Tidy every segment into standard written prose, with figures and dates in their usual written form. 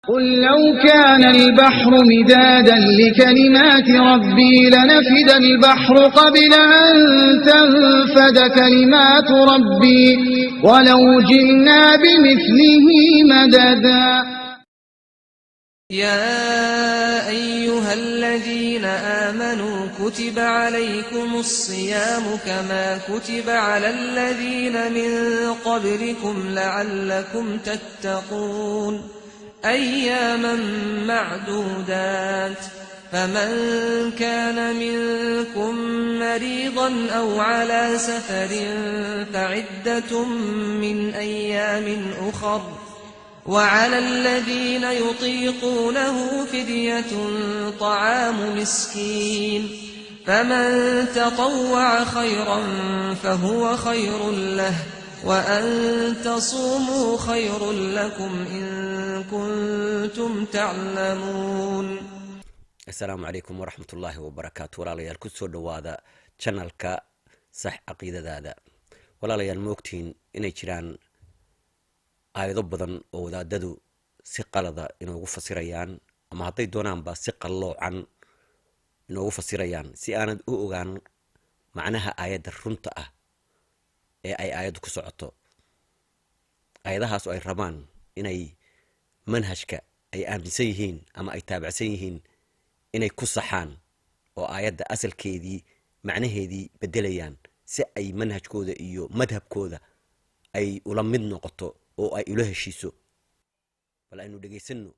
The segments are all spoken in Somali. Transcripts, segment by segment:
قل لو كان البحر مدادا لكلمات ربي لنفد البحر قبل أن تنفد كلمات ربي ولو جئنا بمثله مددا. يا أيها الذين آمنوا كتب عليكم الصيام كما كتب على الذين من قبلكم لعلكم تتقون أياما معدودات فمن كان منكم مريضا أو على سفر فعدة من أيام أخر وعلى الذين يطيقونه فدية طعام مسكين فمن تطوع خيرا فهو خير له وأن تصوموا خير لكم إن كنتم تعلمون. السلام عليكم ورحمة الله وبركاته. walaalyaal ku soo dhawaada channelka sax aqeedadaada. walaalyaal moogtiin inay jiraan aayado badan oo wadaadadu si qalada inoogu fasirayaan ama hadday doonaanba si qalloocan inoogu fasirayaan si aanad u ogaan macnaha aayadda runta ah ee ay aayaddu ku socoto. aayadahaas oo ay rabaan inay manhajka ay aaminsan yihiin ama ay taabacsan yihiin inay ku saxaan oo aayadda asalkeedii macnaheedii bedelayaan si ay manhajkooda iyo madhabkooda ay ula mid noqoto oo ay ula heshiiso. bal aynu dhageysano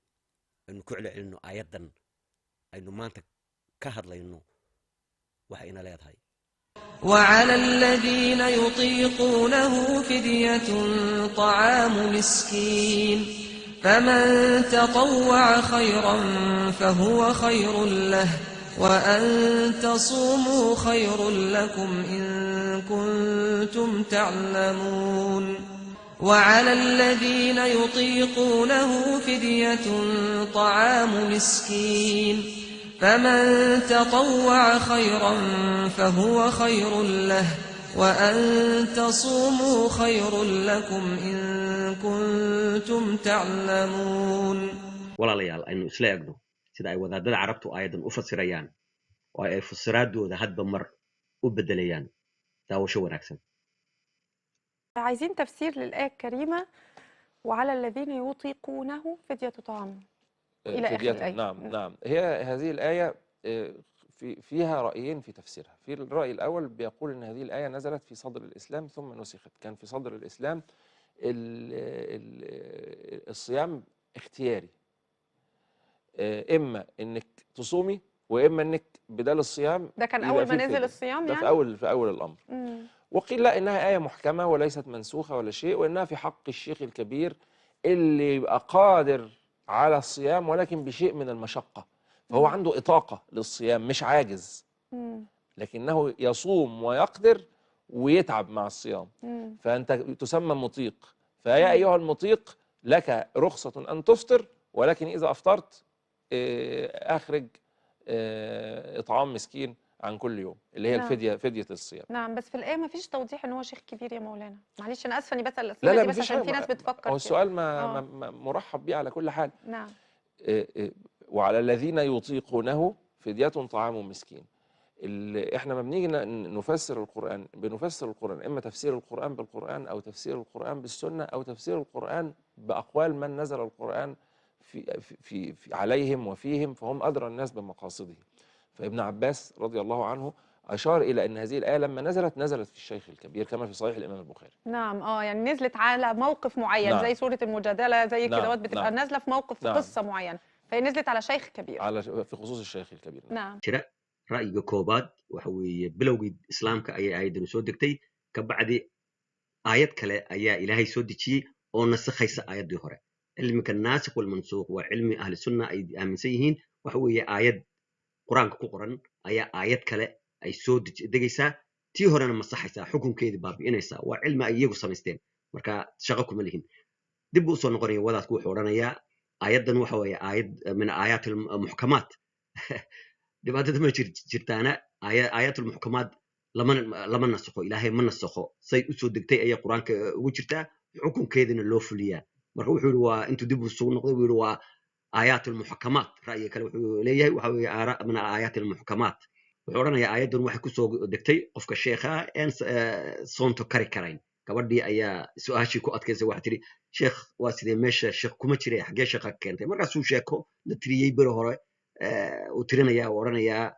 aynu ku celcelino aayaddan aynu maanta ka hadlayno waxa ina leedahay. وعلى الذين يطيقونه فدية طعام مسكين فمن تطوع خيرا فهو خير له وأن تصوموا خير لكم إن كنتم تعلمون. وعلى الذين يطيقونه فدية طعام مسكين فمن تطوع خيرا فهو خير له وأن تصوموا خير لكم إن كنتم تعلمون. walaalyaal aynu isla eegno sida ay wadaadada carabtu aayadan u fasirayaan oo ay fasiraadooda hadba mar u bedelayaan. daawasho wanaagsan. عايزين تفسير للآية الكريمة وعلى الذين يطيقونه فدية طعام إلى آخر فدية. الآية. نعم هي هذه الآية فيها رأيين في تفسيرها. في الرأي الأول بيقول أن هذه الآية نزلت في صدر الإسلام ثم نسخت. كان في صدر الإسلام الصيام اختياري، إما أنك تصومي وإما أنك بدال الصيام. ده كان أول ما نزل الصيام ده يعني؟ في أول الأمر. وقيل لا، إنها آية محكمة وليست منسوخة ولا شيء، وإنها في حق الشيخ الكبير اللي يبقى قادر على الصيام ولكن بشيء من المشقة، فهو عنده إطاقة للصيام مش عاجز، لكنه يصوم ويقدر ويتعب مع الصيام، فأنت تسمى مطيق. فيا أيها المطيق لك رخصة أن تفطر، ولكن إذا أفطرت أخرج إطعام مسكين عن كل يوم، اللي هي نعم. فدية الصيام. نعم، بس في الآية ما فيش توضيح إن هو شيخ كبير يا مولانا. معلش أنا آسفة إني بسأل لا الأسئلة لا دي بس مفيش عشان في حاجة. ناس بتفكر هو كده. السؤال مرحب بيه على كل حال. نعم. وعلى الذين يطيقونه فدية طعام مسكين. احنا ما بنيجي نفسر القرآن بنفسر القرآن إما تفسير القرآن بالقرآن أو تفسير القرآن بالسنة أو تفسير القرآن بأقوال من نزل القرآن في عليهم وفيهم، فهم أدرى الناس بمقاصده. فابن عباس رضي الله عنه أشار إلى أن هذه الآية لما نزلت في الشيخ الكبير كما في صحيح الإمام البخاري. نعم. يعني نزلت على موقف معين. نعم. زي سورة المجادلة زي نعم. كده بتبقى نعم. نازلة في موقف، في نعم. قصة معينة، فهي نزلت على شيخ كبير. في خصوص الشيخ الكبير. نعم. jira ra'yiga koobaad waxa weeye bilowgii islaamka ayay aayaddan soo degtay ka bacdi aayad kale ayaa ilaahay soo dejiyey oo nasakhaysa aayaddii hore. cilmiga naasikh wal mansuukh waa cilmi ahli sunna ay aaminsan yihiin. waxa weeye aayad quraanka ku qoran ayaa aayad kale ay soo degaysaa, tii horena masaxaysaa, xukunkeedii baabi'inaysaa. waa cilmi ay iyagu samaysteen, marka shaqo kuma lihin. dib u soo noqonaya wadaadku wuxuu odhanayaa aayaddan waxa weeye aayad min aayaat almuxkamaat. dhibaatada ma jirtaana aayatul muxkamaad lama nasakho, ilaahay ma nasakho, say u soo degtay ayaa quraanka ugu jirtaa, xukunkeedina loo fuliyaa. marka wuxuu yidhi waa intuu dib isugu noqday buu yidhi waa آيات المحكمات رأي كلام ليه وحوي آراء من الآيات المحكمات وحورنا يا آيات دون واحد كسو دكتي قفك الشيخة إن صونتو كارين كبردي أي سؤاشي كو أتكلم واحد تري شيخ واسدي مش شيخ كم تري حاجة شيخ كنت مرة سو شيخه نتري بره وترينا يا ورنا يا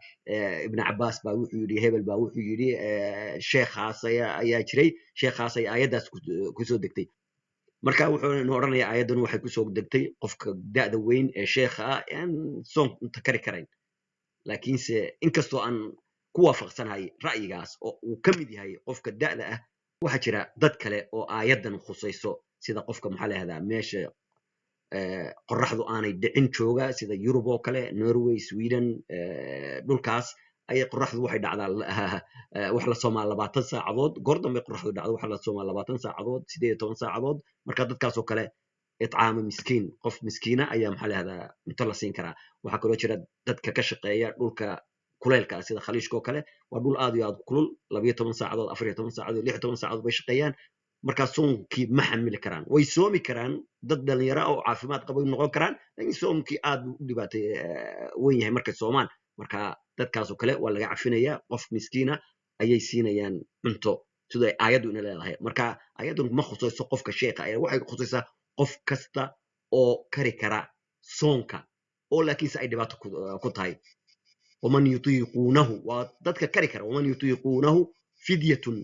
ابن عباس باوح يري هبل باوح يري شيخ عاصي أي تري شيخ عاصي آيات كسو دكتي marka wuxuu oranayaa aayadan waxay ku soo degtay qofka da'da weyn ee sheekha ah aan soon inta kari karayn laakiinse inkastoo aan ku waafaqsanahay ra'yigaas oo uu ka mid yahay qofka da'da ah waxa jira dad kale oo aayadan khusayso sida qofka maxaa la yiraahdaa meesha qorraxdu aanay dhicin jooga sida Yurub oo kale Norway Sweden dhulkaas ay qorraxdu waxay dhacdaa wax la Soomaa 20 saacadood goordambe qorraxdu dhacdo wax la Soomaa 20 saacadood 18 saacadood marka dadkaas oo kale itcaam miskiin qof miskiina ayaa maxaa la yiraahdaa inta la siin karaa waxa kale oo jira dadka ka shaqeeya dhulka kuleelka sida khaliishka oo kale waa dhul aad iyo aad kulul 12 saacadood 14 saacadood 16 saacadood bay shaqeeyaan marka soonkii ma xamili karaan way soomi karaan dad dhalinyaro oo caafimaad qaba noqon karaan laakiin soomkii aad u dhibaatay weyn yahay marka soomaan marka dadkaas oo kale waa laga cafinayaa qof miskiina ayay siinayaan cunto sida aayadu ina leedahay marka aayadu ma khusayso qofka sheekha ay waxay khusaysaa qof kasta oo kari kara soonka oo laakiin ay dhibaato ku tahay waman yutiquunahu waa dadka kari kara waman yutiquunahu fidyatun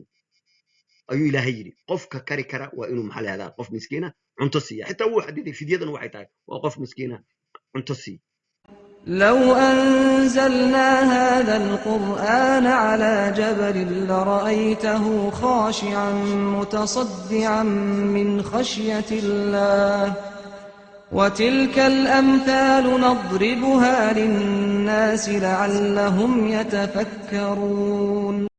ayu ilaahay yiri qofka kari kara waa inuu maxaa leeyahay qof miskiina cunto siiya xitaa uu xadiday fidyadan waxay tahay waa qof miskiina cunto siiya لو أنزلنا هذا القرآن على جبل لرأيته خاشعا متصدعا من خشية الله وتلك الأمثال نضربها للناس لعلهم يتفكرون